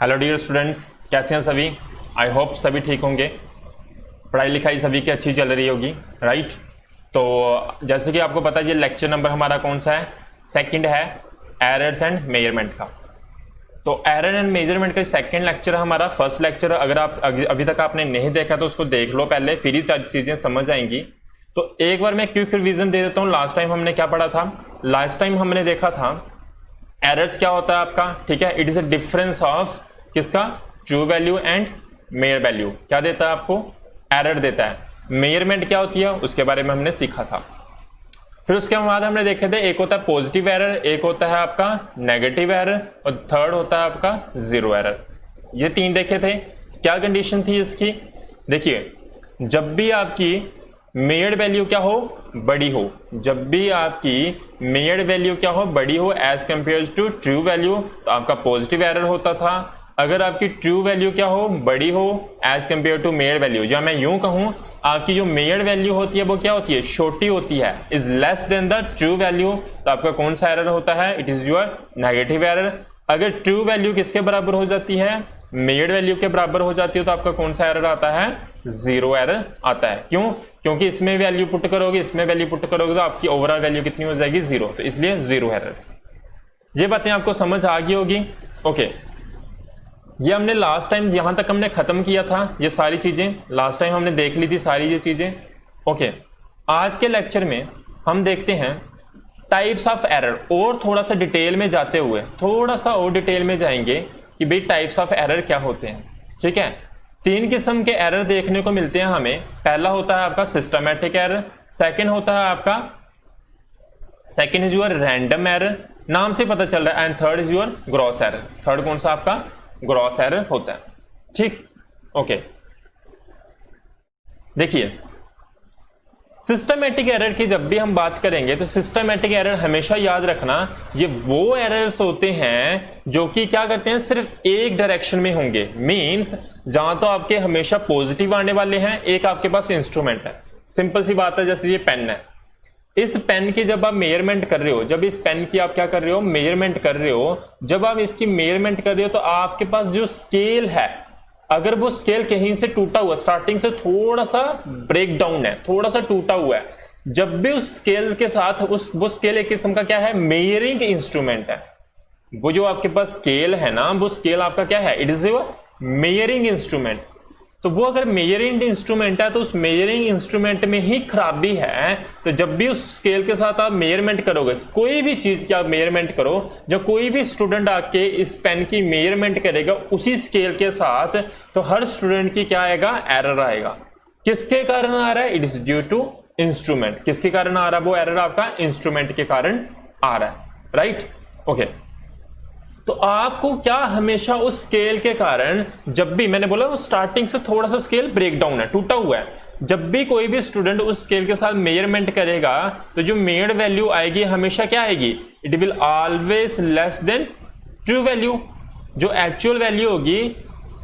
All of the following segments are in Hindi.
हेलो डियर स्टूडेंट्स, कैसे हैं सभी। आई होप सभी ठीक होंगे। पढ़ाई लिखाई सभी की अच्छी चल रही होगी, राइट। तो जैसे कि आपको पता है ये लेक्चर नंबर हमारा कौन सा है, सेकंड है, एरर्स एंड मेजरमेंट का। तो एरर एंड मेजरमेंट का सेकंड लेक्चर हमारा। फर्स्ट लेक्चर अगर आप अभी तक आपने नहीं देखा तो उसको देख लो पहले, फिर ही चीजें समझ आएंगी। तो एक बार मैं क्विक रिवीजन दे देता हूँ। लास्ट टाइम हमने क्या पढ़ा था? लास्ट टाइम हमने देखा था एरर्स क्या होता है आपका, ठीक है। It is a difference of किसका, true value and mayor value. क्या देता है आपको? एरर देता है। मेजरमेंट क्या होती है उसके बारे में हमने सीखा था। फिर उसके बाद हमने देखे थे एक होता है पॉजिटिव एरर, एक होता है आपका नेगेटिव एरर और थर्ड होता है आपका जीरो एरर। ये तीन देखे थे। क्या कंडीशन थी इसकी? देखिए, जब भी आपकी मेयर्ड वैल्यू क्या हो, बड़ी हो, जब भी आपकी मेयर्ड वैल्यू क्या हो, बड़ी हो as compare to true value, तो आपका पॉजिटिव एरर होता था। अगर आपकी ट्रू वैल्यू क्या हो, बड़ी हो as compare to measured value, या मैं यूं कहूं आपकी जो मेयर्ड वैल्यू होती है वो क्या होती है, छोटी होती है, is less than the true value, तो आपका कौन सा एरर होता है? It is your negative error. अगर ट्रू वैल्यू किसके बराबर हो जाती है, मेयर्ड वैल्यू के बराबर हो जाती है, तो आपका कौन सा एरर आता है? जीरो एरर आता है। क्यों? क्योंकि इसमें वैल्यू पुट करोगे, इसमें वैल्यू पुट करोगे तो आपकी ओवरऑल वैल्यू कितनी हो जाएगी? जीरो। तो इसलिए जीरो एरर। ये बातें आपको समझ आ गई होगी। ओके, ये हमने लास्ट टाइम यहां तक हमने खत्म किया था। ये सारी चीजें लास्ट टाइम हमने देख ली थी, सारी ये चीजें। ओके, आज के लेक्चर में हम देखते हैं टाइप्स ऑफ एरर, और थोड़ा सा डिटेल में जाते हुए थोड़ा सा और डिटेल में जाएंगे कि भाई टाइप्स ऑफ एरर क्या होते हैं, ठीक है। तीन किस्म के एरर देखने को मिलते हैं हमें। पहला होता है आपका सिस्टमैटिक एरर, सेकंड होता है आपका, second is your random error, नाम से पता चल रहा है, and third is your gross error. Third कौन सा आपका? ग्रॉस एरर होता है, ठीक। ओके, देखिए सिस्टमैटिक एरर की जब भी हम बात करेंगे तो सिस्टमैटिक एरर हमेशा याद रखना, ये वो एरर्स होते हैं जो कि क्या करते हैं, सिर्फ एक डायरेक्शन में होंगे। मींस जहां तो आपके हमेशा पॉजिटिव आने वाले हैं, एक आपके पास इंस्ट्रूमेंट है। सिंपल सी बात है, जैसे ये पेन है, इस पेन की जब आप मेजरमेंट कर रहे हो, जब इस पेन की आप क्या कर रहे हो, मेजरमेंट कर रहे हो, जब आप इसकी मेजरमेंट कर रहे हो तो आपके पास जो स्केल है, अगर वो स्केल कहीं से टूटा हुआ, स्टार्टिंग से थोड़ा सा ब्रेक डाउन है, थोड़ा सा टूटा हुआ है, जब भी उस स्केल के साथ वो स्केल एक किस्म का क्या है, मेजरिंग इंस्ट्रूमेंट है। वो जो आपके पास स्केल है ना, वो स्केल आपका क्या है? It is your measuring instrument. तो वो अगर मेजरिंग इंस्ट्रूमेंट है तो उस मेजरिंग इंस्ट्रूमेंट में ही खराबी है। तो जब भी उस स्केल के साथ आप मेजरमेंट करोगे, कोई भी चीज की आप मेजरमेंट करो, जब कोई भी स्टूडेंट आके इस पेन की मेजरमेंट करेगा उसी स्केल के साथ, तो हर स्टूडेंट की क्या आएगा? एरर आएगा। किसके कारण आ रहा है? It is due to instrument. किसके कारण आ रहा है वो एरर? आपका इंस्ट्रूमेंट के कारण आ रहा है, राइट। ओके, तो आपको क्या हमेशा उस स्केल के कारण, जब भी मैंने बोला वो स्टार्टिंग से थोड़ा सा स्केल ब्रेक डाउन है, टूटा हुआ है, जब भी कोई भी स्टूडेंट उस स्केल के साथ मेजरमेंट करेगा तो जो मेजर्ड वैल्यू आएगी हमेशा क्या आएगी? It will always less than true value. जो एक्चुअल वैल्यू होगी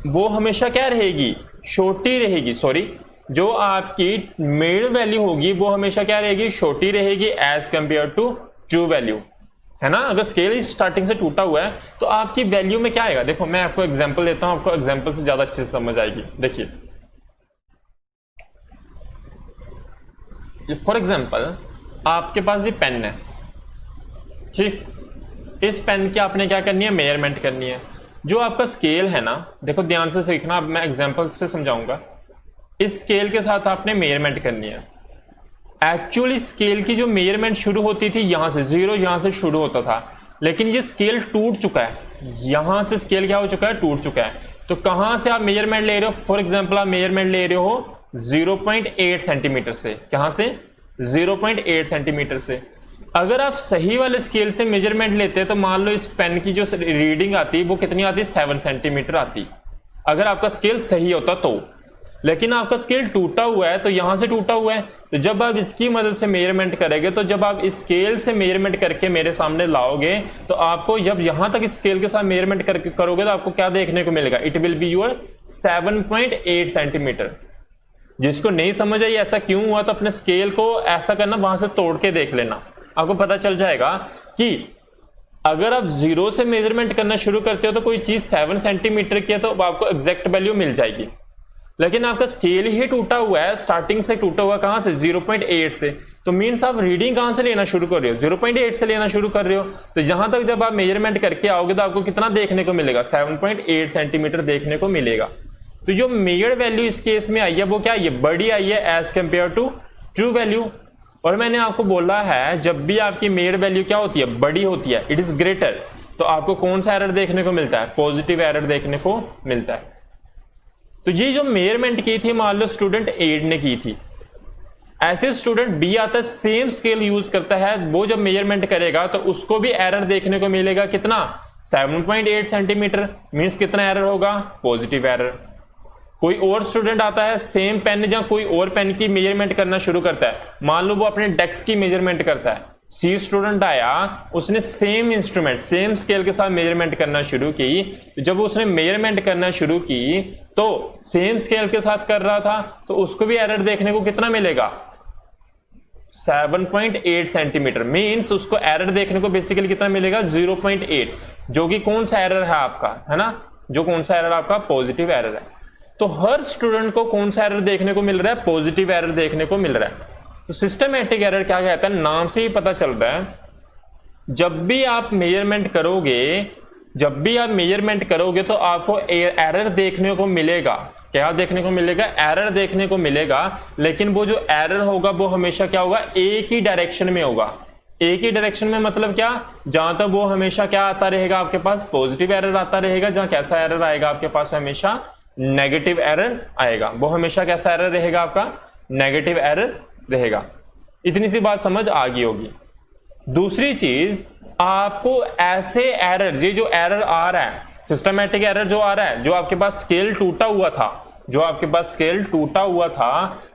वो हमेशा क्या रहेगी? छोटी रहेगी। सॉरी, जो आपकी मेजर्ड वैल्यू होगी वो हमेशा क्या रहेगी? छोटी रहेगी as compare to true value, है ना। अगर स्केल स्टार्टिंग से टूटा हुआ है तो आपकी वैल्यू में क्या आएगा? देखो मैं आपको एग्जांपल देता हूं, आपको एग्जांपल से ज्यादा अच्छे से समझ आएगी। देखिए, फॉर एग्जांपल आपके पास ये पेन है, ठीक। इस पेन की आपने क्या करनी है? मेजरमेंट करनी है। जो आपका स्केल है ना, देखो ध्यान से देखना, अब मैं एग्जांपल से समझाऊंगा। इस स्केल के साथ आपने मेजरमेंट करनी है। एक्चुअली स्केल की जो मेजरमेंट शुरू होती थी यहां से, जीरो यहां से शुरू होता था, लेकिन ये स्केल टूट चुका है, यहां से स्केल क्या हो चुका है? टूट चुका है। तो कहां से आप मेजरमेंट ले रहे हो? फॉर एग्जांपल आप मेजरमेंट ले रहे हो 0.8 सेंटीमीटर से। कहां से? 0.8 सेंटीमीटर से। अगर आप सही वाले स्केल से मेजरमेंट लेते तो मान लो इस पेन की जो रीडिंग आती वो कितनी आती? 7 सेंटीमीटर आती, अगर आपका स्केल सही होता तो। लेकिन आपका स्केल टूटा हुआ है, तो यहां से टूटा हुआ है, तो जब आप इसकी मदद से मेजरमेंट करेंगे, तो जब आप इस स्केल से मेजरमेंट करके मेरे सामने लाओगे तो आपको जब यहां तक इस स्केल के साथ मेजरमेंट करके करोगे तो आपको क्या देखने को मिलेगा? It will be your 7.8 centimetre. जिसको नहीं समझ आई ऐसा क्यों हुआ, तो अपने स्केल को ऐसा करना, वहां से तोड़ के देख लेना, आपको पता चल जाएगा कि अगर आप 0 से मेजरमेंट करना शुरू करते हो तो कोई चीज 7 सेंटीमीटर की है तो आपको एग्जैक्ट वैल्यू मिल जाएगी, लेकिन आपका स्केल ही टूटा हुआ है, स्टार्टिंग से टूटा हुआ कहां से 0.8 से, तो मीन्स आप रीडिंग कहां से लेना शुरू कर रहे हो 0.8 से लेना शुरू कर रहे हो। तो यहां तक जब आप मेजरमेंट करके आओगे तो आपको कितना देखने को मिलेगा 7.8 सेंटीमीटर देखने को मिलेगा। तो जो मेजर्ड वैल्यू इस केस में आई है वो क्या आई है, बड़ी आई है as compare to true value. और मैंने आपको बोला है जब भी आपकी मेजर्ड वैल्यू क्या होती है, बड़ी होती है, इट इज ग्रेटर, तो आपको कौन सा एरर देखने को मिलता है, पॉजिटिव एरर देखने को मिलता है। तो ये जो मेजरमेंट की थी मान लो स्टूडेंट ए ने की थी, ऐसे स्टूडेंट बी आता है सेम स्केल यूज करता है, वो जब मेजरमेंट करेगा तो उसको भी एरर देखने को मिलेगा कितना 7.8 सेंटीमीटर, मीन्स कितना एरर होगा, पॉजिटिव एरर। कोई और स्टूडेंट आता है सेम पेन या कोई और पेन की मेजरमेंट करना शुरू करता है, मान लो वो अपने डेस्क की मेजरमेंट करता है, सी स्टूडेंट आया उसने सेम इंस्ट्रूमेंट सेम स्केल के साथ मेजरमेंट करना शुरू की, तो जब उसने मेजरमेंट करना शुरू की तो सेम स्केल के साथ कर रहा था तो उसको भी एरर देखने को कितना मिलेगा 7.8 सेंटीमीटर, मीन्स उसको एरर देखने को बेसिकली कितना मिलेगा 0.8, जो कि कौन सा एरर है आपका, है ना, जो कौन सा एरर आपका पॉजिटिव एरर है। तो हर स्टूडेंट को कौन सा एरर देखने को मिल रहा है, पॉजिटिव एरर देखने को मिल रहा है। तो सिस्टमैटिक एरर क्या कहता है, नाम से ही पता चल रहा है, जब भी आप मेजरमेंट करोगे तो आपको एरर देखने को मिलेगा, क्या देखने को मिलेगा, एरर देखने को मिलेगा, लेकिन वो जो एरर होगा वो हमेशा क्या होगा, एक ही डायरेक्शन में होगा। एक ही डायरेक्शन में मतलब क्या, जहां तक वो हमेशा क्या आता रहेगा आपके पास, पॉजिटिव एरर आता रहेगा, जहां कैसा एरर आएगा आपके पास, हमेशा नेगेटिव एरर आएगा, वो हमेशा कैसा एरर रहेगा आपका, नेगेटिव एरर रहेगा। इतनी सी बात समझ आ गई होगी। दूसरी चीज, आपको ऐसे एरर, ये जो एरर आ रहा है, सिस्टमैटिक एरर जो आ रहा है, जो आपके पास स्केल टूटा हुआ था,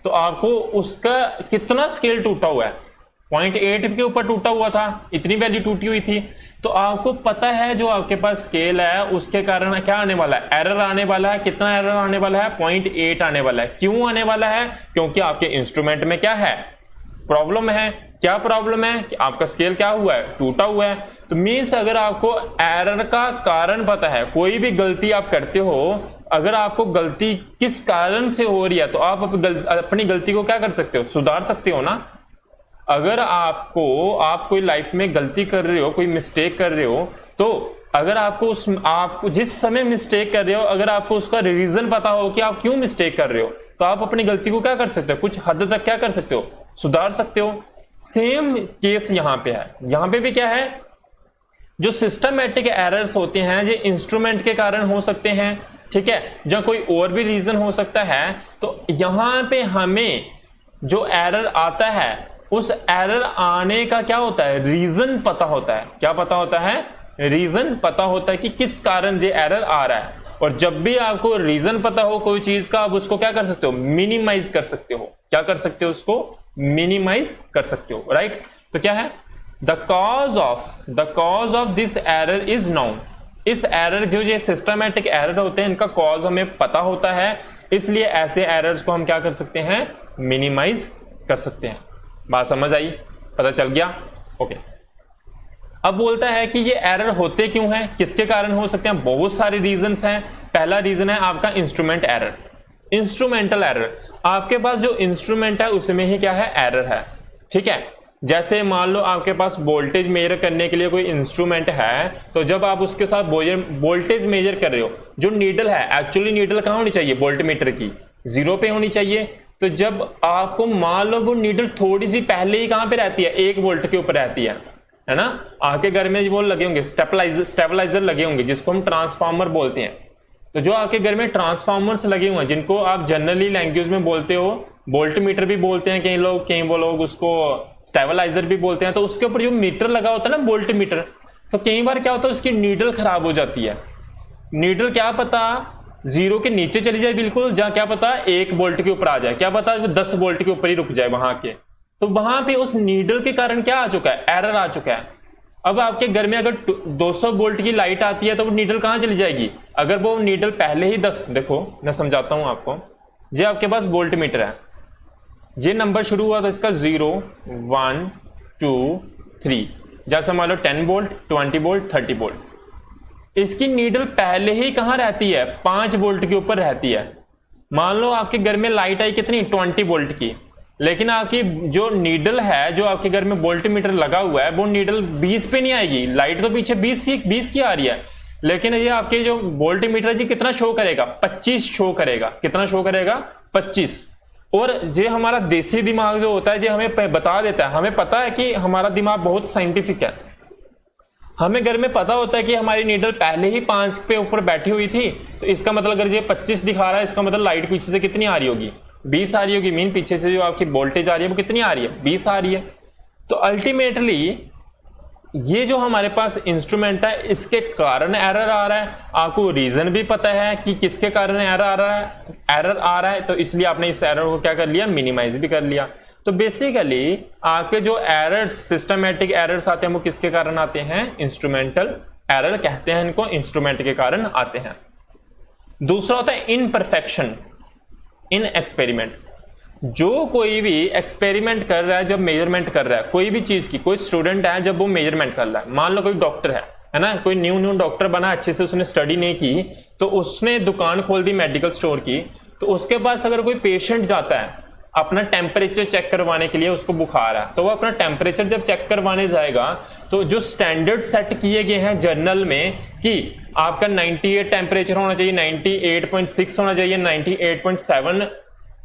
तो आपको उसका कितना स्केल टूटा हुआ है, 0.8 के ऊपर टूटा हुआ था, इतनी वैल्यू टूटी हुई थी, तो आपको पता है जो आपके पास स्केल है उसके कारण क्या आने वाला है, एरर आने वाला है। कितना एरर आने वाला है, 0.8 आने वाला है। क्यों आने वाला है, क्योंकि आपके इंस्ट्रूमेंट में क्या है, प्रॉब्लम है। क्या प्रॉब्लम है कि आपका स्केल क्या हुआ है, टूटा हुआ है। तो मीन्स अगर आपको एरर का कारण पता है, कोई भी गलती आप करते हो, अगर आपको गलती किस कारण से हो रही है तो आप अपनी गलती को क्या कर सकते हो, सुधार सकते हो ना। अगर आप कोई लाइफ में गलती कर रहे हो, कोई मिस्टेक कर रहे हो, तो अगर आपको जिस समय मिस्टेक कर रहे हो, अगर आपको उसका रीजन पता हो कि आप क्यों मिस्टेक कर रहे हो, तो आप अपनी गलती को क्या कर सकते हो, कुछ हद तक क्या कर सकते हो, सुधार सकते हो। सेम केस यहां पे है, यहां पे भी क्या है, जो सिस्टमैटिक एरर्स होते हैं ये इंस्ट्रूमेंट के कारण हो सकते हैं, ठीक है, या कोई और भी रीजन हो सकता है। तो यहां पे हमें जो एरर आता है उस एरर आने का क्या होता है, रीजन पता होता है। क्या पता होता है, रीजन पता होता है कि किस कारण ये एरर आ रहा है। और जब भी आपको रीजन पता हो कोई चीज का, आप उसको क्या कर सकते हो, मिनिमाइज कर सकते हो। क्या कर सकते हो, उसको मिनिमाइज कर सकते हो, राइट। तो क्या है, the cause of this error is known. इस एरर जो ये सिस्टमैटिक एरर होते हैं इनका कॉज हमें पता होता है, इसलिए ऐसे एरर्स को हम क्या कर सकते हैं, मिनिमाइज कर सकते हैं। बात समझ आई, पता चल गया, ओके। अब बोलता है कि ये एरर होते क्यों हैं, किसके कारण हो सकते हैं, बहुत सारे रीजंस हैं। पहला रीजन है आपका इंस्ट्रूमेंट एरर, इंस्ट्रूमेंटल एरर। आपके पास जो इंस्ट्रूमेंट है उसमें ही क्या है, एरर है, ठीक है। जैसे मान लो आपके पास वोल्टेज मेजर करने के लिए कोई इंस्ट्रूमेंट है, तो जब आप उसके साथ वोल्टेज मेजर कर रहे हो, जो नीडल है, एक्चुअली नीडल कहां होनी चाहिए, वोल्टमीटर की 0 पे होनी चाहिए। तो जब आपको मान लो वो नीडल थोड़ी सी पहले ही कहां पे रहती है, 1 वोल्ट के ऊपर रहती है ना। आपके घर में वो लगे होंगे स्टेबलाइजर लगे होंगे, जिसको हम ट्रांसफार्मर बोलते हैं। तो जो आपके घर में ट्रांसफार्मर्स लगे हुए हैं, जिनको आप जनरली लैंग्वेज में बोलते हो वोल्टमीटर भी बोलते हैं कई वो लोग उसको स्टेबलाइजर भी बोलते हैं। तो उसके ऊपर जो मीटर लगा होता है ना, वोल्टमीटर, तो कई बार क्या होता है उसकी नीडल खराब हो जाती है। नीडल क्या पता 0 के नीचे चली जाए बिल्कुल, जहां क्या पता 1 वोल्ट के ऊपर आ जाए, क्या पता 10 वोल्ट के ऊपर ही रुक जाए वहां के। तो वहां पे उस नीडल के कारण क्या आ चुका है, एरर आ चुका है। अब आपके घर में अगर 200 वोल्ट की लाइट आती है तो वो नीडल कहां चली जाएगी, अगर वो नीडल पहले ही 10, देखो मैं समझाता हूं आपको। ये आपके पास वोल्ट मीटर है, ये नंबर शुरू हुआ था इसका 0 1 2 3, जैसे मान लो 10 वोल्ट, 20 वोल्ट, 30 वोल्ट। इसकी नीडल पहले ही कहां रहती है, 5 वोल्ट के ऊपर रहती है। मान लो आपके घर में लाइट आई कितनी, 20 वोल्ट की, लेकिन आपकी जो नीडल है, जो आपके घर में वोल्ट मीटर लगा हुआ है, वो नीडल 20 पे नहीं आएगी। लाइट तो पीछे 20 की आ रही है, लेकिन ये आपके जो वोल्ट मीटर जी कितना शो करेगा, 25 शो करेगा। कितना शो करेगा, 25। और ये हमारा देसी दिमाग जो होता है, जो हमें बता देता है, हमें पता है कि हमारा दिमाग बहुत साइंटिफिक है। हमें घर में पता होता है कि हमारी नीडल पहले ही 5 पे ऊपर बैठी हुई थी, तो इसका मतलब अगर ये 25 दिखा रहा है, इसका मतलब लाइट पीछे से कितनी आ रही होगी, 20 आ रही होगी। मीन पीछे से जो आपकी वोल्टेज आ रही है वो कितनी आ रही है, 20 आ रही है। तो अल्टीमेटली ये जो हमारे पास इंस्ट्रूमेंट है, इसके कारण एरर आ रहा है। आपको रीजन भी पता है कि किसके कारण एरर आ रहा है, तो इसलिए आपने इस एरर को क्या कर लिया, मिनिमाइज भी कर लिया। तो बेसिकली आपके जो एरर्स, सिस्टमैटिक एरर्स आते हैं, वो किसके कारण आते हैं, इंस्ट्रूमेंटल एरर कहते हैं इनको, इंस्ट्रूमेंट के कारण आते हैं। दूसरा होता है इनपरफेक्शन इन एक्सपेरिमेंट। जो कोई भी एक्सपेरिमेंट कर रहा है, जब मेजरमेंट कर रहा है कोई भी चीज की, कोई स्टूडेंट है जब वो मेजरमेंट कर रहा है, मान लो कोई डॉक्टर है ना, कोई न्यू डॉक्टर बना, अच्छे से उसने स्टडी नहीं की, तो उसने दुकान खोल दी मेडिकल स्टोर की, तो उसके पास अगर कोई पेशेंट जाता है अपना टेम्परेचर चेक करवाने के लिए, उसको बुखार है, तो वो अपना टेम्परेचर जब चेक करवाने जाएगा, तो जो स्टैंडर्ड सेट किए गए हैं जर्नल में कि आपका 98 टेम्परेचर होना चाहिए, 98.6 होना चाहिए, 98.7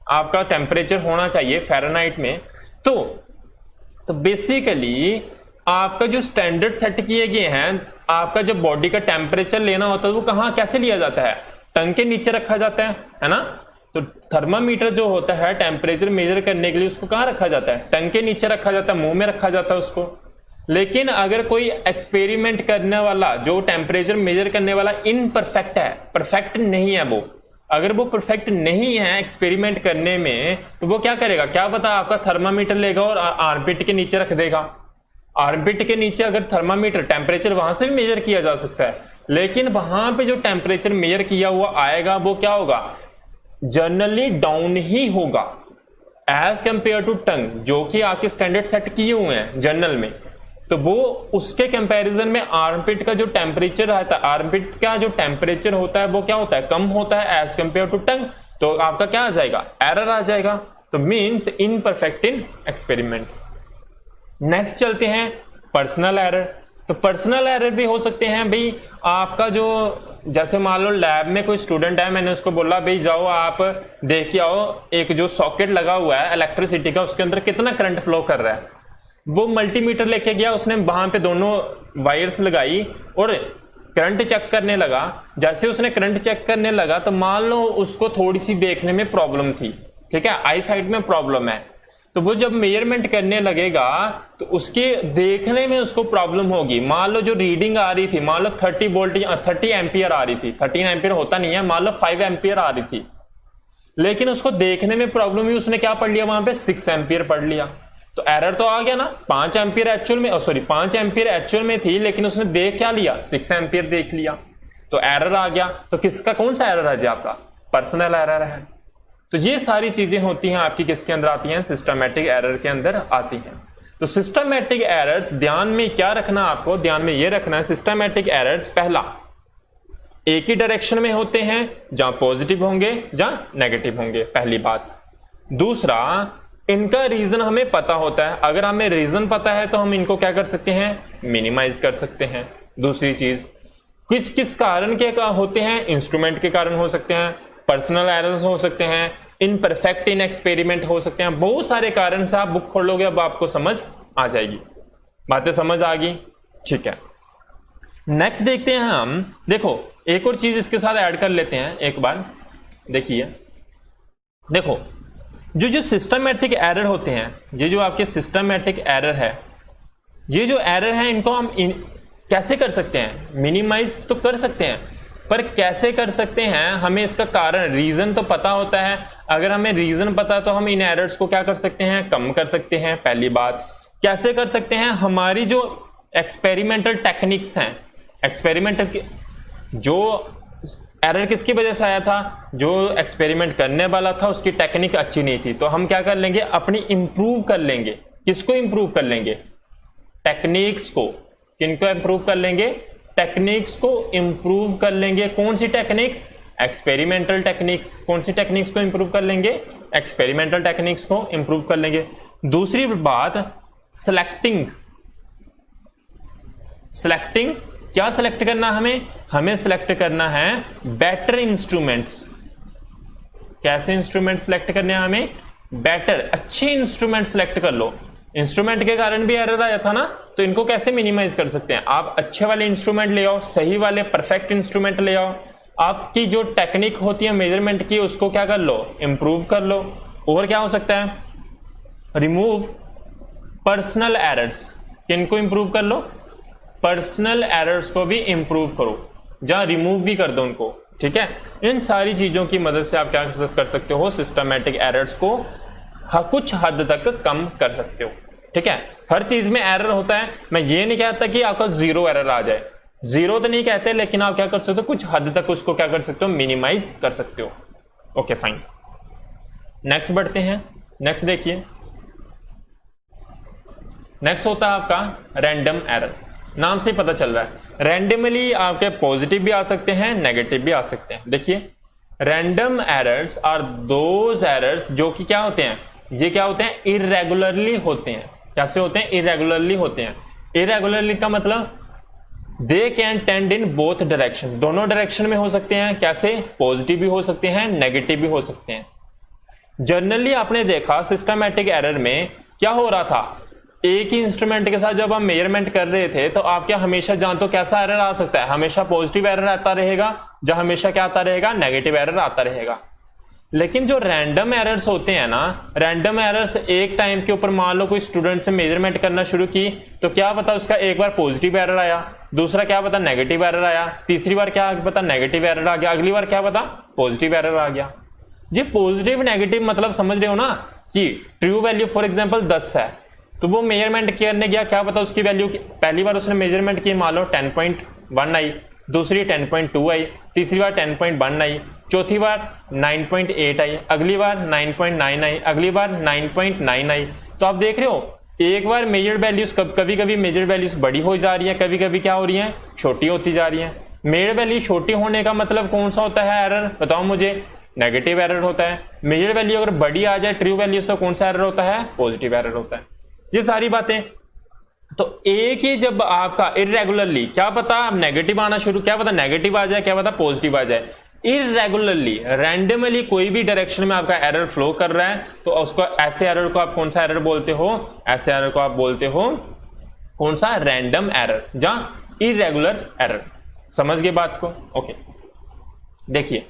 आपका टेम्परेचर होना चाहिए फ़ारेनहाइट में, तो बेसिकली आपका जो स्टैंडर्ड सेट किए गए हैं, आपका जब बॉडी का टेम्परेचर लेना होता है वो कहां कैसे लिया जाता है, टंग के नीचे रखा जाता है ना। तो थर्मामीटर जो होता है टेम्परेचर मेजर करने के लिए, उसको कहां रखा जाता है, टंग के नीचे रखा जाता है, मुंह में रखा जाता है उसको। लेकिन अगर कोई एक्सपेरिमेंट करने वाला, जो टेम्परेचर मेजर करने वाला इनपरफेक्ट है, परफेक्ट नहीं है, वो अगर वो परफेक्ट नहीं है एक्सपेरिमेंट करने में, तो वो क्या करेगा, क्या पता आपका थर्मामीटर लेगा और आर्मपिट के नीचे रख देगा। आर्मपिट के नीचे अगर थर्मामीटर, टेम्परेचर वहां से भी मेजर किया जा सकता है, लेकिन वहां पे जो टेम्परेचर मेजर किया हुआ आएगा वो क्या होगा, जनरली डाउन ही होगा एज कंपेयर टू टंग, जो कि आपके स्टैंडर्ड सेट किए हुए हैं जर्नल में। तो वो उसके कंपैरिजन में आर्मपिट का जो टेम्परेचर रहता है, आर्मपिट का जो टेम्परेचर होता है वो क्या होता है, कम होता है एज कंपेयर टू टंग, तो आपका क्या आ जाएगा, एरर आ जाएगा। तो मीन्स इनपरफेक्ट इन एक्सपेरिमेंट। नेक्स्ट चलते हैं पर्सनल एरर। तो पर्सनल एरर भी हो सकते हैं भाई, आपका जो, जैसे मान लो लैब में कोई स्टूडेंट है, मैंने उसको बोला भाई जाओ आप देख के आओ, एक जो सॉकेट लगा हुआ है इलेक्ट्रिसिटी का, उसके अंदर कितना करंट फ्लो कर रहा है। वो मल्टीमीटर लेके गया, उसने वहां पे दोनों वायर्स लगाई और करंट चेक करने लगा। जैसे उसने करंट चेक करने लगा, तो मान लो उसको थोड़ी सी देखने में प्रॉब्लम थी, ठीक है, आई साइट में प्रॉब्लम है, तो वो जब मेजरमेंट करने लगेगा तो उसके देखने में उसको प्रॉब्लम होगी। मान लो जो रीडिंग आ रही थी, मान लो 30 वोल्ट 30 एम्पियर आ रही थी, 13 एम्पियर होता नहीं है, मान लो 5 एम्पियर आ रही थी, लेकिन उसको देखने में प्रॉब्लम हुई, उसने क्या पढ़ लिया वहां पे, 6 एम्पियर पढ़ लिया। तो एरर तो आ गया ना, 5 एम्पियर एक्चुअल में, सॉरी 5 एम्पियर एक्चुअल में थी, लेकिन उसने देख क्या लिया, 6 एम्पियर देख लिया, तो एरर आ गया। तो किसका, कौन सा एरर है जी, आपका पर्सनल एरर है। तो ये सारी चीजें होती हैं आपकी, किसके अंदर आती हैं, सिस्टमैटिक एरर के अंदर आती हैं। तो सिस्टमैटिक एरर्स ध्यान में क्या रखना, आपको ध्यान में ये रखना है, सिस्टमैटिक एरर्स पहला एक ही डायरेक्शन में होते हैं, जहां पॉजिटिव होंगे जहां नेगेटिव होंगे, पहली बात। दूसरा, इनका रीजन हमें पता होता है, अगर हमें रीजन पता है तो हम इनको क्या कर सकते हैं, मिनिमाइज कर सकते हैं। दूसरी चीज, किस किस कारण के होते हैं, इंस्ट्रूमेंट के कारण हो सकते हैं, पर्सनल एरर्स हो सकते हैं, इनपरफेक्ट इन एक्सपेरिमेंट हो सकते हैं, बहुत सारे कारण से आप बुक खोलोगे, अब आपको समझ आ जाएगी, बातें समझ आ गई, ठीक है। नेक्स्ट देखते हैं हम, देखो एक और चीज इसके साथ ऐड कर लेते हैं एक बार, देखिए, देखो जो सिस्टमैटिक एरर होते हैं, ये जो आपके सिस्टमैटिक एरर है, ये जो एरर है इनको हम कैसे कर सकते हैं, मिनिमाइज तो कर सकते हैं, पर कैसे कर सकते हैं, हमें इसका कारण, रीजन तो पता होता है। अगर हमें रीजन पता है तो हम इन एरर्स को क्या कर सकते हैं, कम कर सकते हैं। पहली बात, कैसे कर सकते हैं, हमारी जो एक्सपेरिमेंटल टेक्निक्स हैं, एक्सपेरिमेंटल जो एरर किसकी वजह से आया था, जो एक्सपेरिमेंट करने वाला था उसकी टेक्निक अच्छी नहीं थी, तो हम क्या कर लेंगे, अपनी इंप्रूव कर लेंगे। किसको इंप्रूव कर लेंगे, टेक्निक्स को, किनको इंप्रूव कर लेंगे? टेक्निक्स को इंप्रूव कर लेंगे। कौन सी टेक्निक्स? Experimental techniques. कौन सी टेक्निक्स को इंप्रूव कर लेंगे? एक्सपेरिमेंटल टेक्निक्स को इंप्रूव कर लेंगे। दूसरी बात, सिलेक्टिंग। सिलेक्टिंग, क्या सिलेक्ट करना हमें सिलेक्ट करना है बेटर इंस्ट्रूमेंट्स। कैसे इंस्ट्रूमेंट सिलेक्ट करने हैं हमें? बेटर, अच्छे इंस्ट्रूमेंट सिलेक्ट कर लो। इंस्ट्रूमेंट के कारण भी एरर आया था ना, तो इनको कैसे मिनिमाइज कर सकते हैं? आप अच्छे वाले इंस्ट्रूमेंट ले आओ, सही वाले परफेक्ट इंस्ट्रूमेंट ले आओ। आपकी जो टेक्निक होती है मेजरमेंट की, उसको क्या कर लो? इंप्रूव कर लो। और क्या हो सकता है? Remove personal errors. किनको इंप्रूव कर लो? पर्सनल एरर्स को भी इंप्रूव करो, जहां रिमूव भी कर दो उनको। ठीक है, इन सारी चीजों की मदद से आप क्या कर सकते हो? सिस्टमैटिक एरर्स को कुछ हद तक कम कर सकते हो। ठीक है, हर चीज में एरर होता है। मैं ये नहीं कहता कि आपका जीरो एरर आ जाए, जीरो तो नहीं कहते, लेकिन आप क्या कर सकते हो? कुछ हद तक उसको क्या कर सकते हो? मिनिमाइज कर सकते हो। ओके फाइन, नेक्स्ट बढ़ते हैं। नेक्स्ट देखिए, नेक्स्ट होता है आपका रैंडम एरर। नाम से ही पता चल रहा है, रैंडमली आपके पॉजिटिव भी आ सकते हैं, नेगेटिव भी आ सकते हैं। देखिए, random errors are those errors जो कि क्या होते हैं? ये क्या होते हैं? इरेगुलरली होते हैं। कैसे होते हैं? इरेगुलरली होते हैं। इरेगुलरली का मतलब they can tend in both direction, दोनों डायरेक्शन में हो सकते हैं। कैसे? पॉजिटिव भी हो सकते हैं, नेगेटिव भी हो सकते हैं। जनरली आपने देखा सिस्टमैटिक एरर में क्या हो रहा था? एक ही इंस्ट्रूमेंट के साथ जब हम मेजरमेंट कर रहे थे, तो आप क्या हमेशा जानते हो कैसा एरर आ सकता है? हमेशा पॉजिटिव एरर आता रहेगा, जहां हमेशा क्या आता रहेगा? नेगेटिव एरर आता रहेगा। लेकिन जो रैंडम एरर्स होते हैं ना, रैंडम एरर्स एक टाइम के ऊपर मान लो कोई स्टूडेंट से मेजरमेंट करना शुरू की, तो क्या पता उसका एक बार पॉजिटिव एरर आया, दूसरा क्या पता नेगेटिव एरर आया, तीसरी बार क्या पता नेगेटिव एरर आ गया, अगली बार क्या पता पॉजिटिव एरर आ गया। ये पॉजिटिव नेगेटिव मतलब समझ रहे हो ना, कि ट्रू वैल्यू फॉर एग्जांपल 10 है, तो वो मेजरमेंट करने गया, क्या पता उसकी वैल्यू पहली बार उसने मेजरमेंट की मान लो 10.1 आई, दूसरी 10.2 आई, तीसरी बार 10.1 आई, चौथी बार 9.8 आई, अगली बार 9.9 आई, अगली बार 9.9 आई। तो आप देख रहे हो एक बार मेजर्ड वैल्यूज कभी कभी मेजर्ड वैल्यूज बड़ी हो जा रही है, कभी कभी क्या हो रही है? छोटी होती जा रही है। मेजर्ड वैल्यू छोटी होने का मतलब कौन सा होता है एरर? बताओ मुझे। नेगेटिव एरर होता है। मेजर्ड वैल्यू अगर बड़ी आ जाए ट्रू वैल्यूज, तो कौन सा एरर होता है? पॉजिटिव एरर होता है। ये सारी बातें तो एक ही जब आपका इरेगुलरली, क्या पता नेगेटिव आना शुरू, क्या पता नेगेटिव आ जाए, क्या पता पॉजिटिव आ जाए। इरेगुलरली, रैंडमली कोई भी डायरेक्शन में आपका एरर फ्लो कर रहा है, तो उसको ऐसे एरर को आप कौन सा एरर बोलते हो? ऐसे एरर को आप बोलते हो कौन सा? रैंडम एरर, जहां इरेगुलर एरर। समझ गए बात को? ओके, देखिए,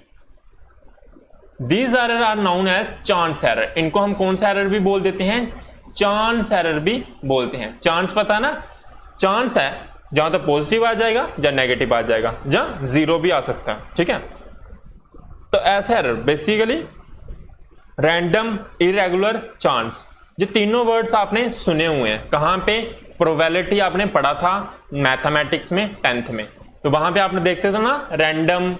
these error are known as chance error. इनको हम कौन सा एरर भी बोल देते हैं? चांस एरर भी बोलते हैं। चांस पता ना, चांस है जहां तो पॉजिटिव आ जाएगा, जहां नेगेटिव आ जाएगा, जहां जीरो भी आ सकता है। ठीक है, तो ऐसा error basically random, irregular, chance, ये तीनों वर्ड्स आपने सुने हुए हैं। कहां पे? प्रोबेबिलिटी आपने पढ़ा था मैथमेटिक्स में 10th में, तो वहां पे आपने देखते थे ना, रैंडम,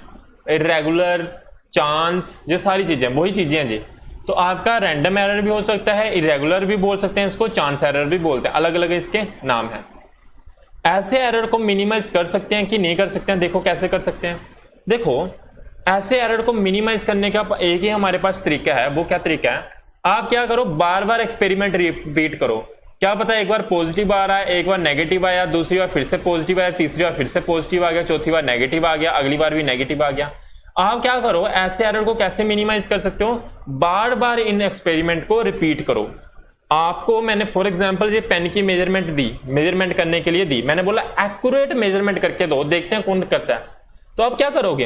इरेगुलर, चांस, ये सारी चीजें वही चीजें हैं जी। तो आपका रैंडम एरर भी हो सकता है, इरेगुलर भी बोल सकते हैं इसको, चांस एरर भी बोलते हैं, अलग अलग इसके नाम है। ऐसे एरर को मिनिमाइज कर सकते हैं कि नहीं कर सकते हैं? देखो कैसे कर सकते हैं। देखो, ऐसे एरर को मिनिमाइज करने का एक ही हमारे पास तरीका है। वो क्या तरीका है? आप क्या करो, बार बार एक्सपेरिमेंट रिपीट करो। क्या पता एक बार पॉजिटिव आ रहा है, एक बार नेगेटिव आया, दूसरी बार फिर से पॉजिटिव आया, तीसरी बार फिर से पॉजिटिव आ गया, चौथी बार नेगेटिव आ गया, अगली बार भी नेगेटिव आ गया। आप क्या करो, ऐसे एरर को कैसे मिनिमाइज कर सकते हो? बार बार इन एक्सपेरिमेंट को रिपीट करो। आपको मैंने फॉर एग्जांपल ये पेन की मेजरमेंट दी, मेजरमेंट करने के लिए दी, मैंने बोला एक्यूरेट मेजरमेंट करके दो, देखते हैं कौन करता है। तो आप क्या करोगे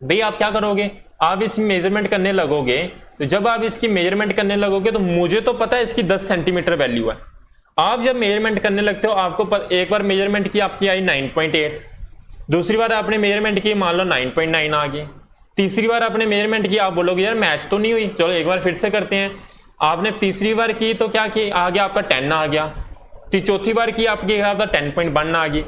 भाई? आप क्या करोगे? आप इसकी मेजरमेंट करने लगोगे, तो जब आप इसकी मेजरमेंट करने लगोगे, तो मुझे तो पता है इसकी 10 सेंटीमीटर वैल्यू है। आप जब मेजरमेंट करने लगते हो, आपको एक बार मेजरमेंट की आपकी आई 9.8, दूसरी बार आपने मेजरमेंट की मान लो 9.9 आ गई, तीसरी बार आपने मेजरमेंट की, आप बोलोगे यार मैच तो नहीं हुई, चलो एक बार फिर से करते हैं। आपने तीसरी बार की तो क्या की आ गया आपका 10 आ गया, चौथी बार की आपकी 10.1 आ गई।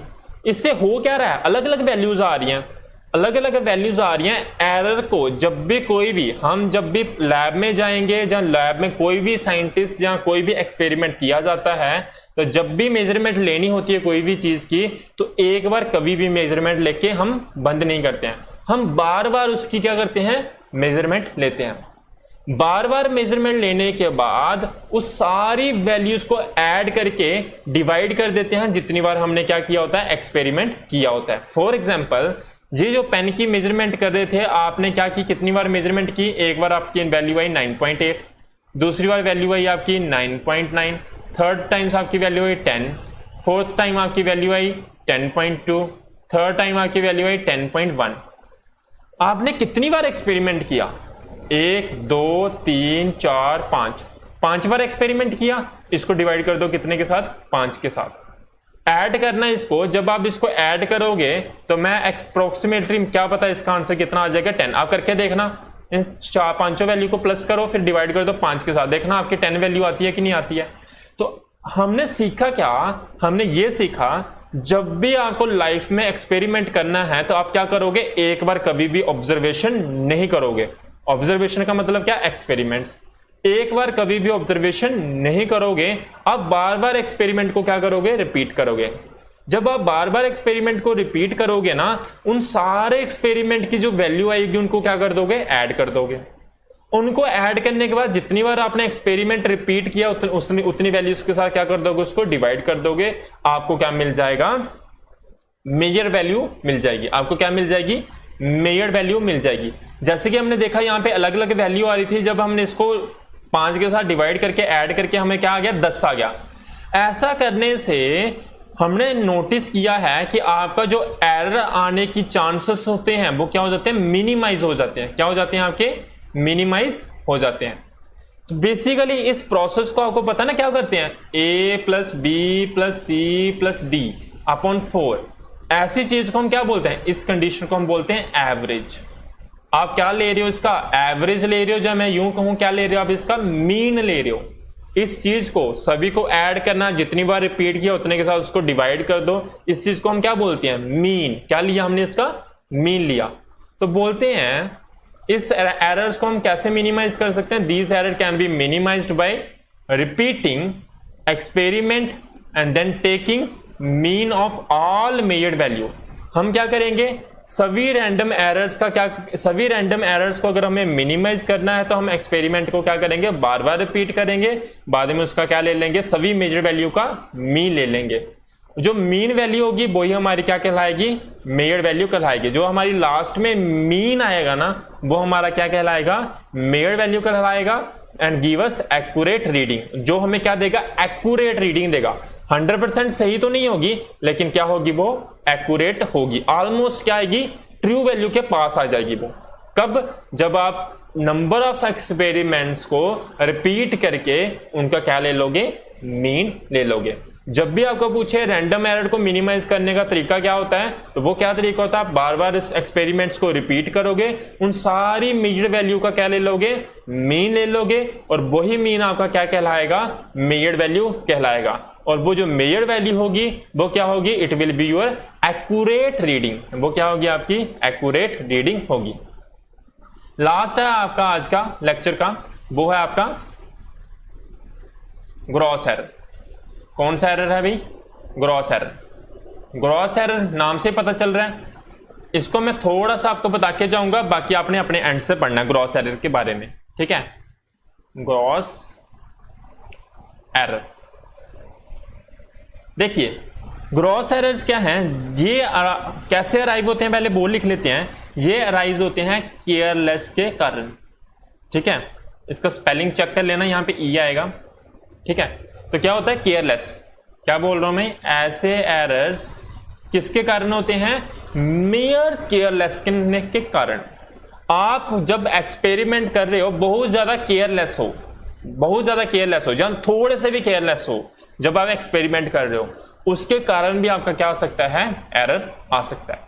इससे हो क्या रहा है? अलग अलग वैल्यूज आ रही हैं। अलग अलग वैल्यूज आ रही हैं। एरर को जब भी कोई भी हम जब भी लैब में जाएंगे, जहां लैब में कोई भी साइंटिस्ट जहां कोई भी एक्सपेरिमेंट किया जाता है, तो जब भी मेजरमेंट लेनी होती है कोई भी चीज की, तो एक बार कभी भी मेजरमेंट लेके हम बंद नहीं करते हैं, हम बार बार उसकी क्या करते हैं, मेजरमेंट लेते हैं। बार बार मेजरमेंट लेने के बाद उस सारी वैल्यूज को ऐड करके डिवाइड कर देते हैं जितनी बार हमने क्या किया होता है, एक्सपेरिमेंट किया होता है। फॉर एग्जाम्पल, ये जो पेन की मेजरमेंट कर रहे थे, आपने क्या की, कितनी बार मेजरमेंट की, एक बार आपकी वैल्यू आई 9.8, दूसरी बार वैल्यू आई आपकी 9.9, थर्ड टाइम्स आपकी वैल्यू आई 10, फोर्थ टाइम आपकी वैल्यू आई 10.2, थर्ड टाइम आपकी वैल्यू आई 10.1। आपने कितनी बार एक्सपेरिमेंट किया, 1 2 3 4 5, 5 बार एक्सपेरिमेंट किया। इसको डिवाइड कर दो कितने के साथ, 5 के साथ। ऐड करना इसको, जब आप इसको ऐड करोगे तो मैं अप्रोक्सीमेटली क्या पता इसका आंसर कितना आ जाएगा, 10। आप करके देखना, इन पांचों वैल्यू को प्लस करो, फिर डिवाइड कर दो 5 के साथ, देखना आपकी 10 वैल्यू आती है कि नहीं आती है। तो हमने सीखा क्या, हमने ये सीखा जब भी आपको लाइफ में एक्सपेरिमेंट करना है तो आप क्या करोगे, एक बार कभी भी ऑब्जर्वेशन नहीं करोगे। ऑब्जर्वेशन का मतलब क्या, एक्सपेरिमेंट्स। एक बार कभी भी ऑब्जर्वेशन नहीं करोगे, आप बार बार एक्सपेरिमेंट को क्या करोगे, रिपीट करोगे। जब आप बार बार एक्सपेरिमेंट को रिपीट करोगे ना, उन सारे एक्सपेरिमेंट की जो वैल्यू आएगी उनको क्या कर दोगे, ऐड कर दोगे। उनको ऐड करने के बाद जितनी बार आपने एक्सपेरिमेंट रिपीट किया उतनी वैल्यूज के साथ क्या कर दोगे, उसको डिवाइड कर दोगे। आपको क्या मिल जाएगा, मेजर वैल्यू मिल जाएगी। आपको क्या मिल जाएगी, मेजर वैल्यू मिल जाएगी। जैसे कि हमने देखा यहां पे अलग अलग वैल्यू आ रही थी, जब हमने इसको 5 के साथ डिवाइड करके ऐड करके हमें क्या आ गया, 10 आ गया। ऐसा करने से हमने नोटिस किया है कि आपका जो एरर आने की चांसेस होते हैं वो क्या हो जाते हैं, मिनिमाइज हो जाते हैं। क्या हो जाते हैं, आपके मिनिमाइज हो जाते हैं। तो बेसिकली इस प्रोसेस को आपको पता ना क्या करते हैं, a plus B plus C plus D upon 4, ऐसी चीज को हम क्या बोलते हैं, इस कंडीशन को हम बोलते हैं एवरेज। आप क्या ले रहे हो, इसका एवरेज ले रहे हो। जब मैं यूं कहूं क्या ले रहे हो आप, इसका मीन ले रहे हो। इस चीज को सभी को ऐड करना, जितनी बार रिपीट किया उतने के साथ उसको डिवाइड कर दो। इस चीज को हम क्या बोलते हैं, मीन। क्या लिया हमने, इसका मीन लिया। तो बोलते हैं इस एरर्स को हम कैसे मिनिमाइज कर सकते हैं, these error can be minimized by repeating experiment and then taking mean of all measured value. हम क्या करेंगे, सभी रैंडम एरर्स को अगर हमें मिनिमाइज करना है तो हम एक्सपेरिमेंट को क्या करेंगे, बार बार रिपीट करेंगे। बाद में उसका क्या ले लेंगे, सभी मेजर वैल्यू का मीन ले लेंगे। जो मीन वैल्यू होगी वही हमारी क्या कहलाएगी, मेजर वैल्यू कहलाएगी। जो हमारी लास्ट में मीन आएगा ना, वो हमारा क्या कहलाएगा, मेजर वैल्यू कहलाएगा। And give us accurate reading, जो हमें क्या देगा, एक्यूरेट रीडिंग देगा। 100% सही तो नहीं होगी, लेकिन क्या होगी, वो एक्यूरेट होगी। ऑलमोस्ट क्या आएगी, ट्रू वैल्यू के पास आ जाएगी वो। कब, जब आप नंबर ऑफ एक्सपेरिमेंट्स को रिपीट करके उनका क्या ले लोगे, मीन ले लोगे। जब भी आपको पूछे रैंडम एरर को मिनिमाइज करने का तरीका क्या होता है, तो वो क्या तरीका होता है, आप बार बार इस एक्सपेरिमेंट्स को रिपीट करोगे, उन सारी मेजर वैल्यू का क्या ले लोगे, मीन ले लोगे, और वही मीन आपका क्या कहलाएगा, मेजर वैल्यू कहलाएगा। और वो जो मेजर वैल्यू होगी वो क्या होगी, it will be your accurate reading. वो क्या होगी, आपकी एक्यूरेट रीडिंग होगी। लास्ट है आपका आज का लेक्चर का, वो है आपका ग्रॉस एरर। कौन सा एरर है भाई, ग्रॉस एरर। ग्रॉस एरर नाम से पता चल रहा है। इसको मैं थोड़ा सा आपको बता के जाऊंगा, बाकी आपने अपने एंड से पढ़ना है ग्रॉस एरर के बारे में, ठीक है। ग्रॉस एरर, देखिए ग्रॉस एरर्स क्या हैं, ये कैसे अराइव होते हैं, पहले बोल लिख लेते हैं। ये अराइज होते हैं केयरलेस के कारण, ठीक है। इसका स्पेलिंग चेक कर लेना, यहां पे ई आएगा, ठीक है। तो क्या होता है, केयरलेस। क्या बोल रहा हूं मैं, ऐसे एरर्स किसके कारण होते हैं, मेयर केयरलेस के कारण। आप जब एक्सपेरिमेंट कर रहे हो, बहुत ज्यादा केयरलेस हो, जहां थोड़े से भी केयरलेस हो, जब आप एक्सपेरिमेंट कर रहे हो, उसके कारण भी आपका क्या हो सकता है, एरर आ सकता है।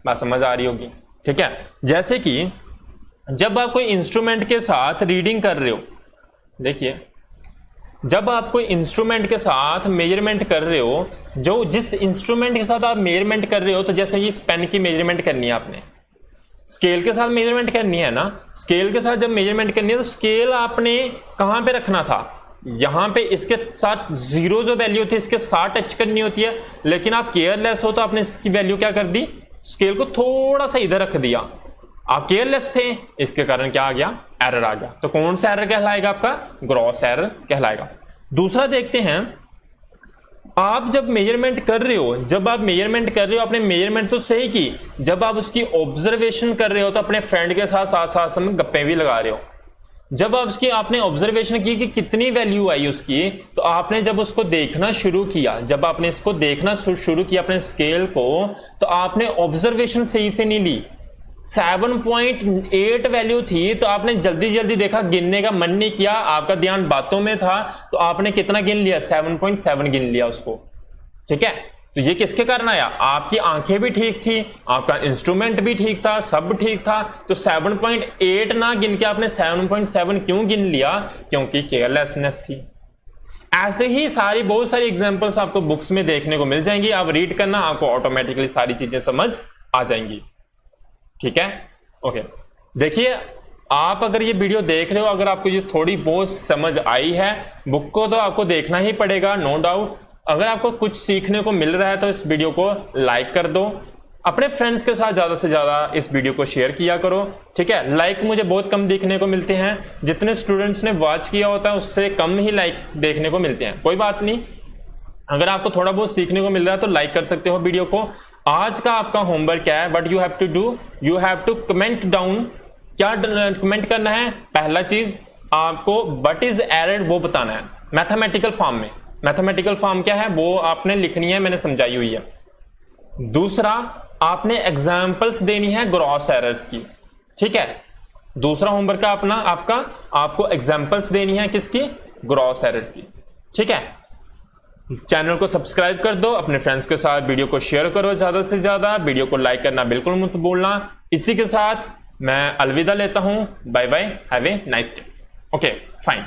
बात समझ आ रही होगी, ठीक है। जैसे कि जब आप कोई इंस्ट्रूमेंट के साथ रीडिंग कर रहे हो, देखिए जब आप कोई इंस्ट्रूमेंट के साथ मेजरमेंट कर रहे हो, जो जिस इंस्ट्रूमेंट के साथ आप मेजरमेंट कर रहे हो, तो जैसे कि इस पेन की मेजरमेंट करनी है आपने, स्केल के साथ मेजरमेंट करनी है ना, स्केल के साथ जब मेजरमेंट करनी है तो स्केल आपने कहां पे रखना था, यहां पे इसके साथ जीरो जो वैल्यू थी इसके साथ टच करनी होती है, लेकिन आप केयरलेस हो तो आपने इसकी वैल्यू क्या कर दी, स्केल को थोड़ा सा इधर रख दिया, आप केयरलेस थे, इसके कारण क्या आ गया, एरर आ गया। तो कौन सा एरर कहलाएगा, आपका ग्रॉस एरर कहलाएगा। दूसरा देखते हैं, आप जब मेजरमेंट कर रहे हो, जब आप मेजरमेंट कर रहे हो, आपने मेजरमेंट तो सही की, जब आप उसकी ऑब्जर्वेशन कर रहे हो तो अपने फ्रेंड के साथ साथ साथ में गप्पे भी लगा रहे हो। जब आप उसकी आपने ऑब्जर्वेशन की कि कितनी वैल्यू आई उसकी, तो आपने जब उसको देखना शुरू किया, जब आपने इसको देखना शुरू किया अपने स्केल को, तो आपने ऑब्जर्वेशन सही से नहीं ली, 7.8 वैल्यू थी, तो आपने जल्दी जल्दी देखा, गिनने का मन नहीं किया, आपका ध्यान बातों में था, तो आपने कितना गिन लिया, 7.7 गिन लिया उसको। ठीक है, तो ये किसके कारण आया, आपकी आंखें भी ठीक थी, आपका इंस्ट्रूमेंट भी ठीक था, सब ठीक था, तो 7.8 ना गिन के आपने 7.7 क्यों गिन लिया, क्योंकि केयरलेसनेस थी। ऐसे ही सारी बहुत सारी एग्जांपल्स आपको बुक्स में देखने को मिल जाएंगी, आप रीड करना, आपको ऑटोमेटिकली सारी चीजें समझ आ जाएंगी। ठीक है, ओके। देखिए, आप अगर ये वीडियो देख रहे हो, अगर आपको ये थोड़ी बहुत समझ आई है, बुक को तो आपको देखना ही पड़ेगा, नो डाउट। अगर आपको कुछ सीखने को मिल रहा है तो इस वीडियो को लाइक कर दो, अपने फ्रेंड्स के साथ ज्यादा से ज्यादा इस वीडियो को शेयर किया करो। ठीक है, लाइक मुझे बहुत कम देखने को मिलते हैं, जितने स्टूडेंट्स ने वॉच किया होता है उससे कम ही लाइक देखने को मिलते हैं। कोई बात नहीं, अगर आपको थोड़ा बहुत सीखने को मिल रहा है तो लाइक कर सकते हो वीडियो को। आज का आपका होमवर्क क्या है, what you have to do, you have to comment down. क्या कमेंट करना है, पहला चीज आपको व्हाट इज एरर वो बताना है मैथमेटिकल फॉर्म में। मैथमेटिकल फॉर्म क्या है वो आपने लिखनी है, मैंने समझाई हुई है। दूसरा, आपने एग्जांपल्स देनी है ग्रॉस एरर्स की। ठीक है, दूसरा होमवर्क का अपना आपका, आपको एग्जांपल्स देनी है किसकी, ग्रॉस एरर की। ठीक है, चैनल को सब्सक्राइब कर दो, अपने फ्रेंड्स के साथ वीडियो को शेयर करो ज्यादा से ज्यादा, वीडियो को लाइक करना बिल्कुल मत भूलना। इसी के साथ मैं अलविदा लेता हूं, bye bye, have a nice day. Okay fine.